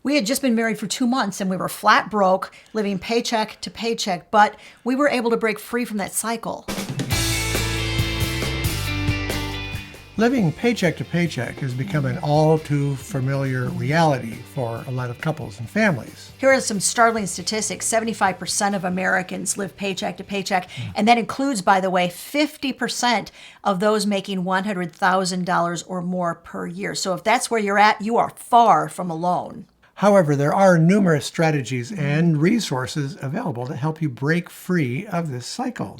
We had just been married for 2 months and we were flat broke, living paycheck to paycheck, but we were able to break free from that cycle. Living paycheck to paycheck has become an all too familiar reality for a lot of couples and families. Here are some startling statistics. 75% of Americans live paycheck to paycheck, and that includes, by the way, 50% of those making $100,000 or more per year. So if that's where you're at, you are far from alone. However, there are numerous strategies and resources available to help you break free of this cycle.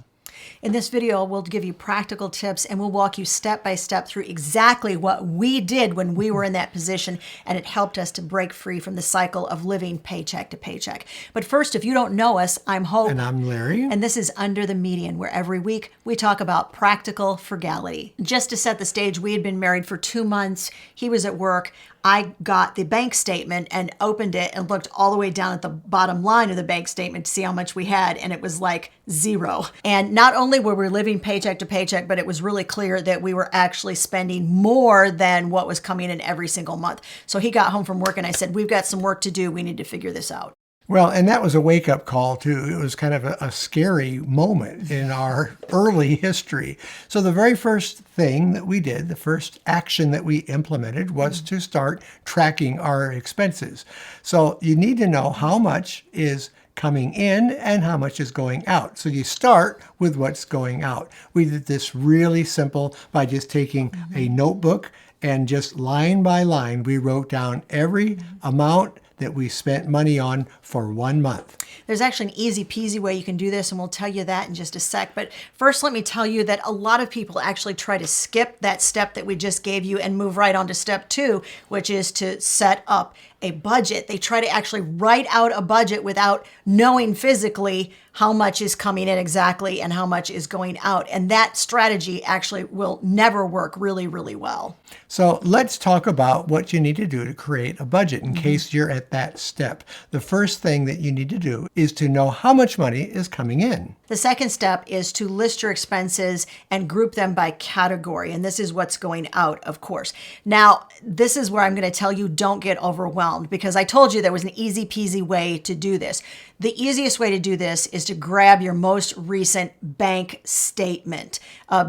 In this video, we'll give you practical tips and we'll walk you step by step through exactly what we did when we were in that position, and it helped us to break free from the cycle of living paycheck to paycheck. But first, if you don't know us, I'm Hope. And I'm Larry. And this is Under the Median, where every week we talk about practical frugality. Just to set the stage, we had been married for 2 months. He was at work. I got the bank statement and opened it and looked all the way down at the bottom line of the bank statement to see how much we had, and it was like zero. And not only were we living paycheck to paycheck, but it was really clear that we were actually spending more than what was coming in every single month. So he got home from work and I said, we've got some work to do. We need to figure this out. Well, and that was a wake-up call, too. It was kind of a scary moment in our early history. So the very first thing that we did, the first action that we implemented, was to start tracking our expenses. So you need to know how much is coming in and how much is going out. So you start with what's going out. We did this really simple by just taking a notebook and just line by line, we wrote down every amount that we spent money on for 1 month. There's actually an easy peasy way you can do this, and we'll tell you that in just a sec. But first, let me tell you that a lot of people actually try to skip that step that we just gave you and move right on to step 2, which is to set up a budget. They try to actually write out a budget without knowing physically how much is coming in exactly and how much is going out. And that strategy actually will never work really, really well. So let's talk about what you need to do to create a budget in case you're at that step. The first thing that you need to do is to know how much money is coming in. The second step is to list your expenses and group them by category. And this is what's going out, of course. Now, this is where I'm going to tell you don't get overwhelmed, because I told you there was an easy peasy way to do this. The easiest way to do this is to grab your most recent bank statement,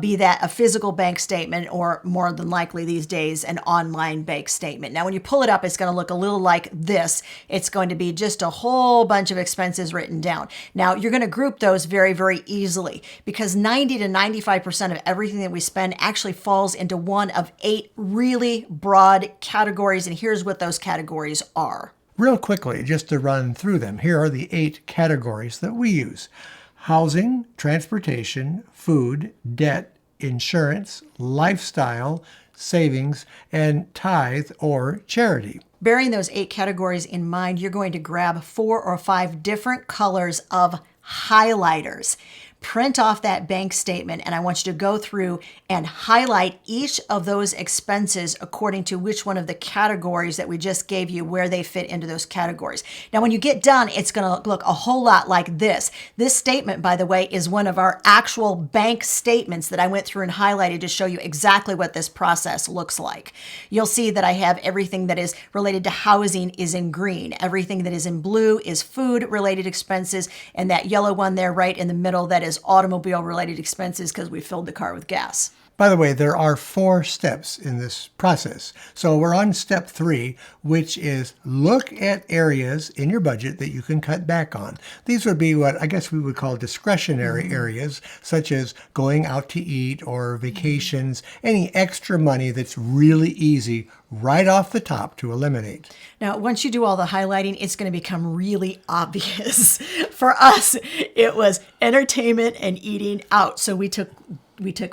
be that a physical bank statement or more than likely these days an online bank statement. Now, when you pull it up, it's going to look a little like this. It's going to be just a whole bunch of expenses written down. Now, you're going to group those very, very easily, because 90 to 95% of everything that we spend actually falls into one of 8 really broad categories. And here's what those categories are. Real quickly, just to run through them, here are the 8 categories that we use: housing, transportation, food, debt, insurance, lifestyle, savings, and tithe or charity. Bearing those 8 categories in mind, you're going to grab 4 or 5 different colors of highlighters. Print off that bank statement, and I want you to go through and highlight each of those expenses according to which one of the categories that we just gave you, where they fit into those categories. Now, when you get done, it's going to look a whole lot like this. This statement, by the way, is one of our actual bank statements that I went through and highlighted to show you exactly what this process looks like. You'll see that I have everything that is related to housing is in green. Everything that is in blue is food-related expenses, and that yellow one there right in the middle, that is automobile-related expenses, because we filled the car with gas. By the way, there are 4 steps in this process. So we're on step 3, which is look at areas in your budget that you can cut back on. These would be what I guess we would call discretionary areas, such as going out to eat or vacations, any extra money that's really easy right off the top to eliminate. Now, once you do all the highlighting, it's going to become really obvious. For us, it was entertainment and eating out. So we took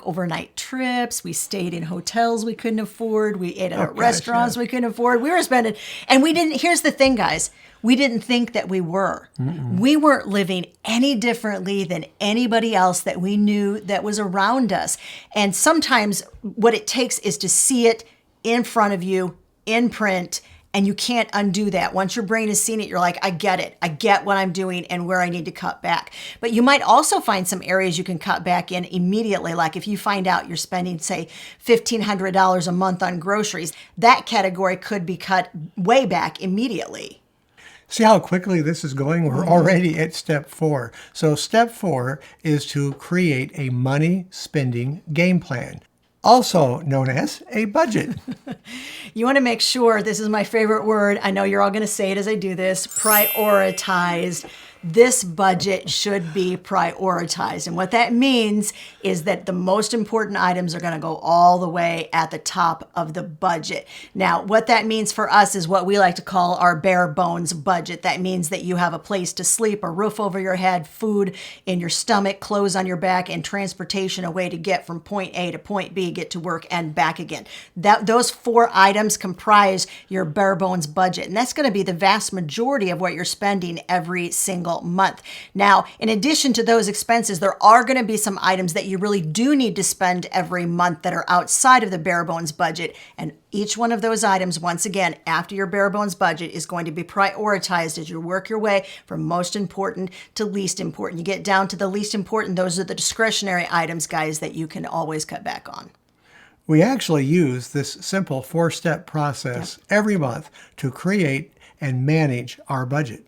overnight trips. We stayed in hotels we couldn't afford. We ate at restaurants we couldn't afford. We were spending, and we didn't, here's the thing, guys. We didn't think that we were. We weren't living any differently than anybody else that we knew that was around us. And sometimes what it takes is to see it in front of you, in print, And you can't undo that. Once your brain has seen it, you're like, I get it. I get what I'm doing and where I need to cut back. But you might also find some areas you can cut back in immediately. Like if you find out you're spending, say, $1,500 a month on groceries, that category could be cut way back immediately. See how quickly this is going? We're already at step 4. So step 4 is to create a money spending game plan, also known as a budget. You want to make sure, this is my favorite word, I know you're all going to say it as I do this, prioritized. This budget should be prioritized. And what that means is that the most important items are going to go all the way at the top of the budget. Now, what that means for us is what we like to call our bare bones budget. That means that you have a place to sleep, a roof over your head, food in your stomach, clothes on your back, and transportation, a way to get from point A to point B, get to work and back again. Those 4 items comprise your bare bones budget. And that's going to be the vast majority of what you're spending every single month. Now, in addition to those expenses, there are going to be some items that you really do need to spend every month that are outside of the bare bones budget. And each one of those items, once again, after your bare bones budget, is going to be prioritized as you work your way from most important to least important. You get down to the least important. Those are the discretionary items, guys, that you can always cut back on. We actually use this simple 4-step process every month to create and manage our budget.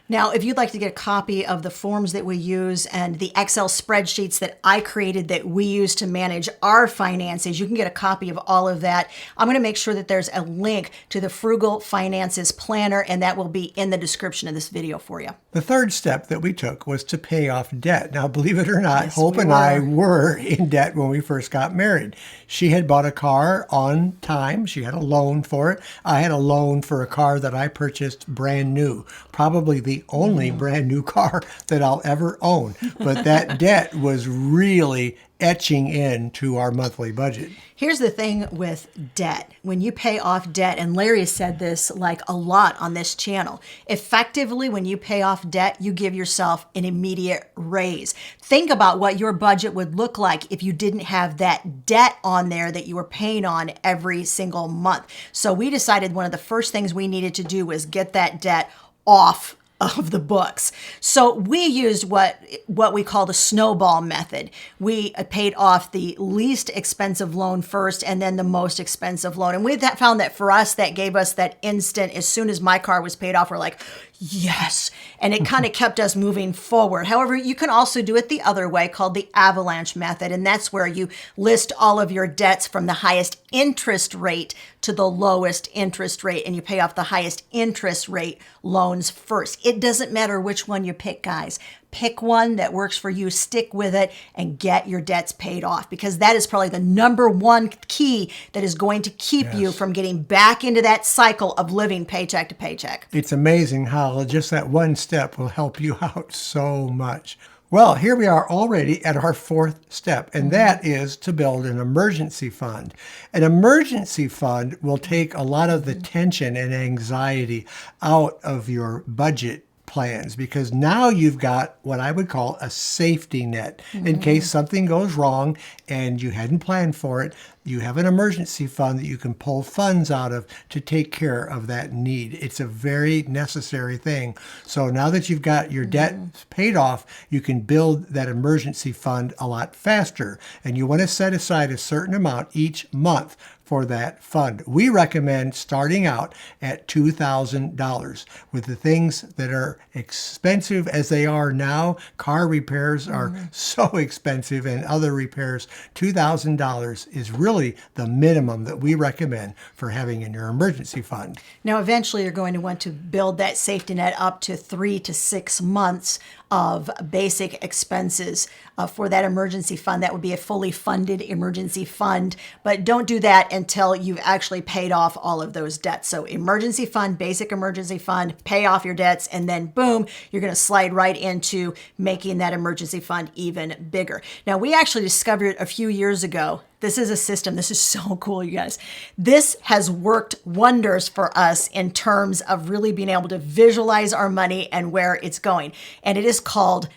Now, if you'd like to get a copy of the forms that we use and the Excel spreadsheets that I created that we use to manage our finances, you can get a copy of all of that. I'm going to make sure that there's a link to the Frugal Finances Planner, and that will be in the description of this video for you. The third step that we took was to pay off debt. Now, believe it or not, Yes, Hope we and were. I were in debt when we first got married. She had bought a car on time. She had a loan for it. I had a loan for a car that I purchased brand new, probably the only brand new car that I'll ever own. But that debt was really etching into our monthly budget. Here's the thing with debt. When you pay off debt, and Larry has said this like a lot on this channel, effectively when you pay off debt, you give yourself an immediate raise. Think about what your budget would look like if you didn't have that debt on there that you were paying on every single month. So we decided one of the first things we needed to do was get that debt off of the books. So we used what we call the snowball method. We paid off the least expensive loan first and then the most expensive loan. And we found that for us, that gave us that instant, as soon as my car was paid off, we're like, yes. And it kind of kept us moving forward. However, you can also do it the other way, called the avalanche method. And that's where you list all of your debts from the highest interest rate to the lowest interest rate, and you pay off the highest interest rate loans first. It doesn't matter which one you pick, guys. Pick one that works for you, stick with it, and get your debts paid off, because that is probably the number one key that is going to keep you from getting back into that cycle of living paycheck to paycheck. It's amazing how just that one step will help you out so much. Well, here we are already at our 4th step, and that is to build an emergency fund. An emergency fund will take a lot of the tension and anxiety out of your budget plans, because now you've got what I would call a safety net. In case something goes wrong and you hadn't planned for it, you have an emergency fund that you can pull funds out of to take care of that need. It's a very necessary thing. So now that you've got your debt paid off, you can build that emergency fund a lot faster. And you want to set aside a certain amount each month for that fund. We recommend starting out at $2,000. With the things that are expensive as they are now, car repairs are so expensive, and other repairs, $2,000 is really the minimum that we recommend for having in your emergency fund. Now, eventually you're going to want to build that safety net up to 3 to 6 months of basic expenses for that emergency fund. That would be a fully funded emergency fund, but don't do that until you've actually paid off all of those debts. So emergency fund, basic emergency fund, pay off your debts, and then boom, you're going to slide right into making that emergency fund even bigger. Now, we actually discovered a few years ago, this is a system. This is so cool, you guys. This has worked wonders for us in terms of really being able to visualize our money and where it's going. And it is called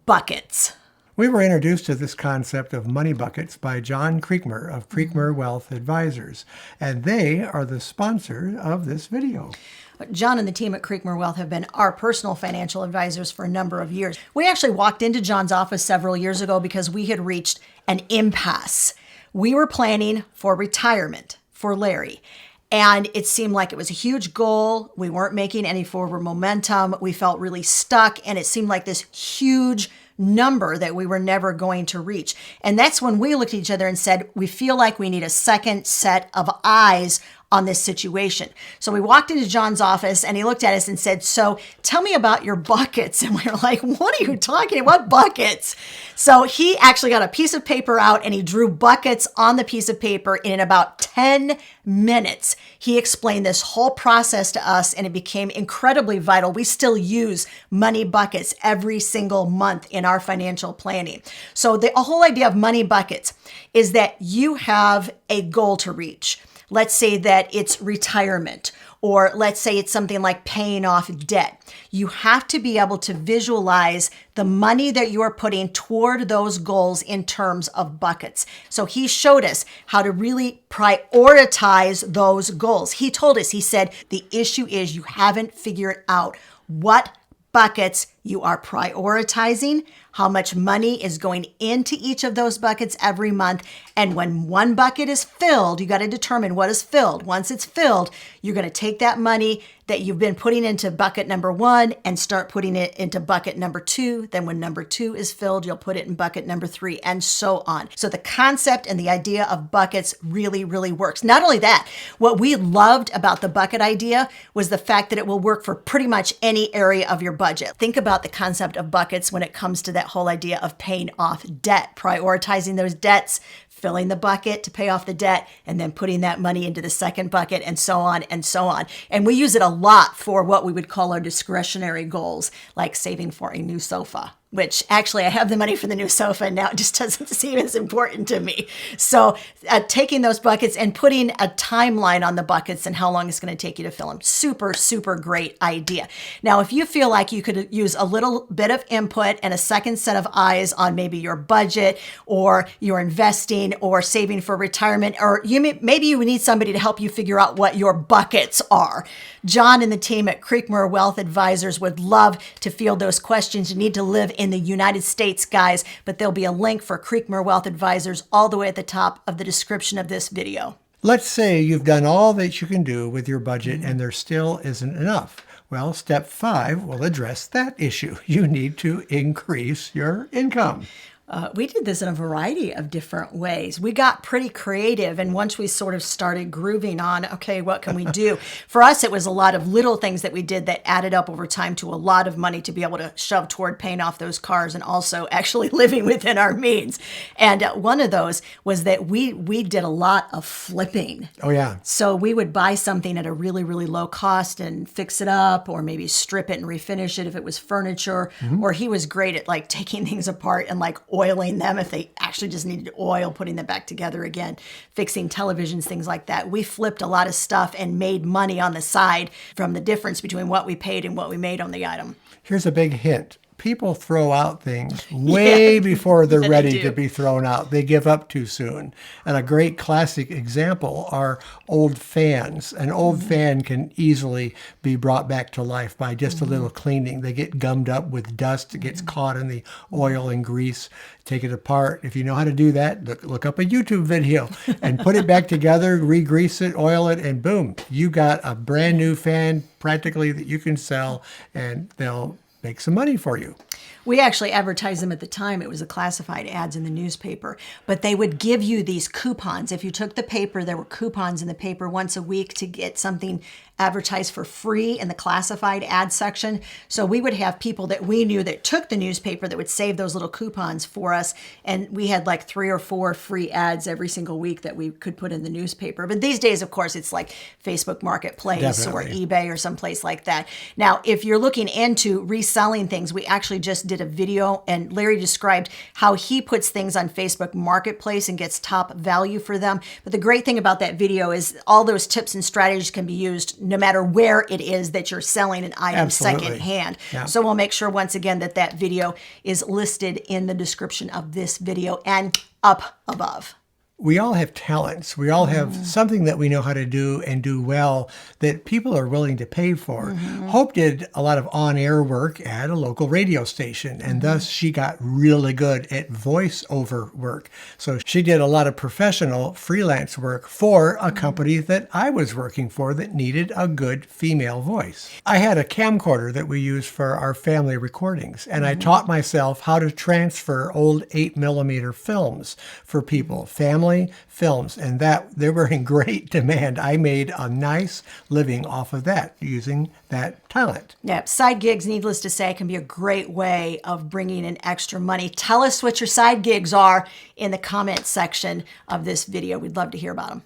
buckets. We were introduced to this concept of money buckets by John Creekmer of Creekmer Wealth Advisors, and they are the sponsor of this video. John and the team at Creekmer Wealth have been our personal financial advisors for a number of years. We actually walked into John's office several years ago because we had reached an impasse. We were planning for retirement for Larry. And it seemed like it was a huge goal. We weren't making any forward momentum. We felt really stuck. And it seemed like this huge number that we were never going to reach. And that's when we looked at each other and said, we feel like we need a second set of eyes on this situation. So we walked into John's office and he looked at us and said, so tell me about your buckets. And we were like, what are you talking about? What buckets? So he actually got a piece of paper out and he drew buckets on the piece of paper in about 10 minutes. He explained this whole process to us and it became incredibly vital. We still use money buckets every single month in our financial planning. So the whole idea of money buckets is that you have a goal to reach. Let's say that it's retirement, or let's say it's something like paying off debt. You have to be able to visualize the money that you are putting toward those goals in terms of buckets. So he showed us how to really prioritize those goals. He told us, he said, the issue is you haven't figured out what buckets you are prioritizing, how much money is going into each of those buckets every month. And when one bucket is filled, you got to determine what is filled. Once it's filled, you're going to take that money that you've been putting into bucket number 1 and start putting it into bucket number 2. Then when number 2 is filled, you'll put it in bucket number 3 and so on. So the concept and the idea of buckets really, really works. Not only that, what we loved about the bucket idea was the fact that it will work for pretty much any area of your budget. Think about the concept of buckets when it comes to that whole idea of paying off debt, prioritizing those debts, filling the bucket to pay off the debt, and then putting that money into the second bucket, and so on and so on. And we use it a lot for what we would call our discretionary goals, like saving for a new sofa, which actually I have the money for the new sofa and now it just doesn't seem as important to me. So taking those buckets and putting a timeline on the buckets and how long it's going to take you to fill them. Super, super great idea. Now, if you feel like you could use a little bit of input and a second set of eyes on maybe your budget or your investing or saving for retirement, or maybe you need somebody to help you figure out what your buckets are, John and the team at Creekmer Wealth Advisors would love to field those questions. You need to live in the United States, guys, but there'll be a link for Creekmer Wealth Advisors all the way at the top of the description of this video. Let's say you've done all that you can do with your budget and there still isn't enough. Well, step 5 will address that issue. You need to increase your income. We did this in a variety of different ways. We got pretty creative. And once we sort of started grooving on, okay, what can we do? For us, it was a lot of little things that we did that added up over time to a lot of money to be able to shove toward paying off those cars and also actually living within our means. And one of those was that we did a lot of flipping. Oh, yeah. So we would buy something at a really, really low cost and fix it up, or maybe strip it and refinish it if it was furniture. Or he was great at like taking things apart and like oiling them if they actually just needed oil, putting them back together again, fixing televisions, things like that. We flipped a lot of stuff and made money on the side from the difference between what we paid and what we made on the item. Here's a big hint. People throw out things way before they're ready to be thrown out. They give up too soon. And a great classic example are old fans. An old fan can easily be brought back to life by just a little cleaning. They get gummed up with dust. It gets caught in the oil and grease. Take it apart. If you know how to do that, look up a YouTube video and put it back together, re-grease it, oil it, and boom, you got a brand new fan practically that you can sell, and they'll make some money for you. We actually advertised them at the time. It was the classified ads in the newspaper, but they would give you these coupons. If you took the paper, there were coupons in the paper once a week to get something advertised for free in the classified ad section. So we would have people that we knew that took the newspaper that would save those little coupons for us. And we had like 3 or 4 free ads every single week that we could put in the newspaper. But these days, of course, it's like Facebook Marketplace or eBay or someplace like that. Now, if you're looking into reselling things, we actually just did a video and Larry described how he puts things on Facebook Marketplace and gets top value for them. But the great thing about that video is all those tips and strategies can be used no matter where it is that you're selling an item Absolutely. secondhand. Yeah. So we'll make sure once again that video is listed in the description of this video and up above. We all have talents. We all have something that we know how to do and do well that people are willing to pay for. Hope did a lot of on-air work at a local radio station, and thus she got really good at voiceover work. So she did a lot of professional freelance work for a company that I was working for that needed a good female voice. I had a camcorder that we used for our family recordings, and I taught myself how to transfer old 8mm films for people, family films, and that they were in great demand. I made a nice living off of that using that talent. Yeah, side gigs, needless to say, can be a great way of bringing in extra money. Tell us what your side gigs are in the comments section of this video. We'd love to hear about them.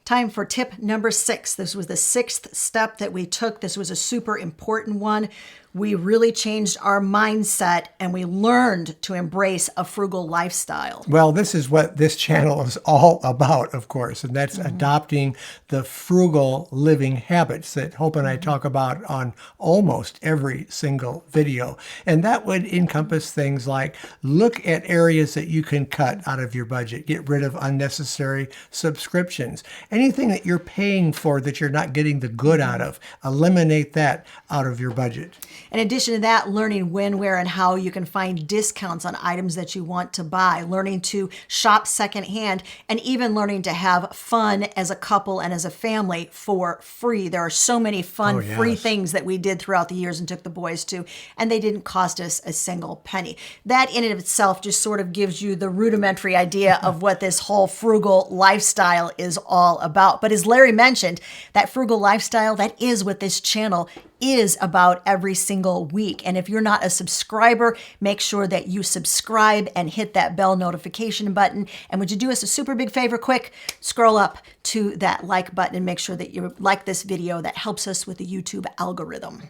Time for tip number 6. This was the 6th step that we took. This was a super important one. We really changed our mindset and we learned to embrace a frugal lifestyle. Well, this is what this channel is all about, of course, and that's adopting the frugal living habits that Hope and I talk about on almost every single video. And that would encompass things like look at areas that you can cut out of your budget, get rid of unnecessary subscriptions, anything that you're paying for that you're not getting the good out of, eliminate that out of your budget. In addition to that, learning when, where, and how you can find discounts on items that you want to buy, learning to shop secondhand, and even learning to have fun as a couple and as a family for free. There are so many fun, free things that we did throughout the years and took the boys to, and they didn't cost us a single penny. That in and of itself just sort of gives you the rudimentary idea of what this whole frugal lifestyle is all about. But as Larry mentioned, that frugal lifestyle, that is what this channel is about every single week. And if you're not a subscriber, make sure that you subscribe and hit that bell notification button. And would you do us a super big favor quick? Scroll up to that like button and make sure that you like this video. That helps us with the YouTube algorithm.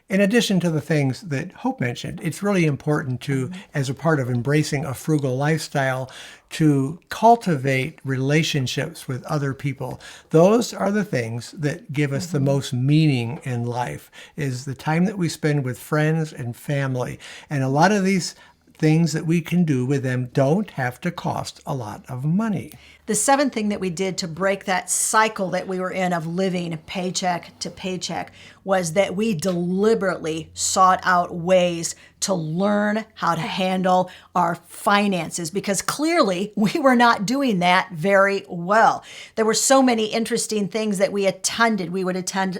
In addition to the things that Hope mentioned, it's really important to, as a part of embracing a frugal lifestyle, to cultivate relationships with other people. Those are the things that give us the most meaning in life, is the time that we spend with friends and family. And a lot of these things that we can do with them don't have to cost a lot of money. The 7th thing that we did to break that cycle that we were in of living paycheck to paycheck was that we deliberately sought out ways to learn how to handle our finances, because clearly we were not doing that very well. There were so many interesting things that we attended. We would attend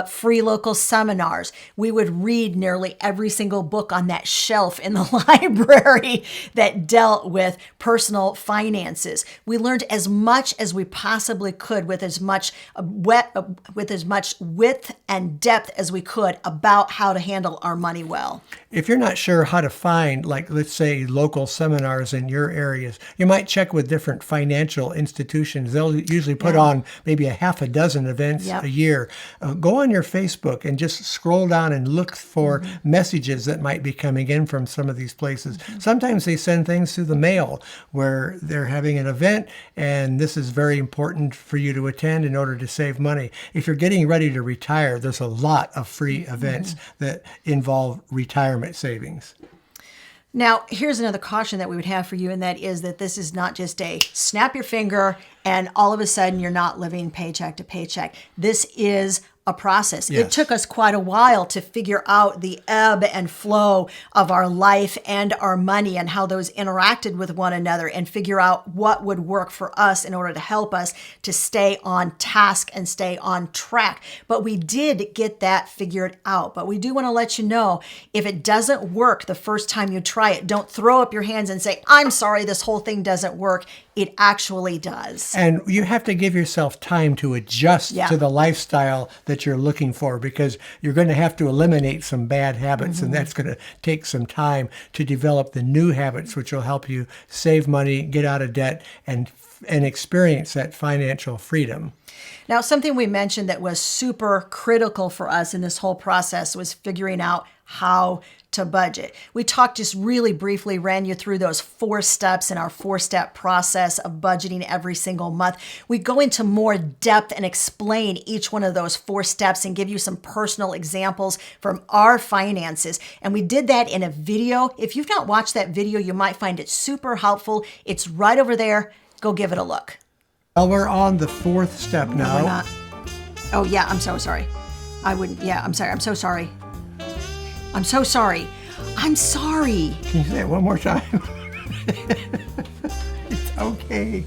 free local seminars. We would read nearly every single book on that shelf in the library that dealt with personal finances. We learned as much as we possibly could with as much width and depth as we could about how to handle our money well. If you're not sure how to find, like, let's say, local seminars in your areas, you might check with different financial institutions. They'll usually put on maybe a half a dozen events a year. Go on your Facebook and just scroll down and look for messages that might be coming in from some of these places. Sometimes they send things through the mail where they're having an event, and this is very important for you to attend in order to save money. If you're getting ready to retire, there's a lot of free events that involve retirement savings. Now, here's another caution that we would have for you, and that is that this is not just a snap your finger and all of a sudden you're not living paycheck to paycheck. This is a process. It took us quite a while to figure out the ebb and flow of our life and our money and how those interacted with one another, and figure out what would work for us in order to help us to stay on task and stay on track. But we did get that figured out. But we do want to let you know, if it doesn't work the first time you try it, don't throw up your hands and say, I'm sorry, this whole thing doesn't work. It actually does. And you have to give yourself time to adjust to the lifestyle that you're looking for, because you're going to have to eliminate some bad habits, and that's going to take some time to develop the new habits, which will help you save money, get out of debt, and experience that financial freedom. Now, something we mentioned that was super critical for us in this whole process was figuring out how to budget. We talked just really briefly, ran you through those 4 steps in our 4-step process of budgeting every single month. We go into more depth and explain each one of those 4 steps and give you some personal examples from our finances. And we did that in a video. If you've not watched that video, you might find it super helpful. It's right over there. Go give it a look. Well, we're on the 4th step now. We're not. Oh, yeah, I'm so sorry. I'm sorry. I'm so sorry. I'm so sorry. I'm sorry. Can you say it one more time? It's okay.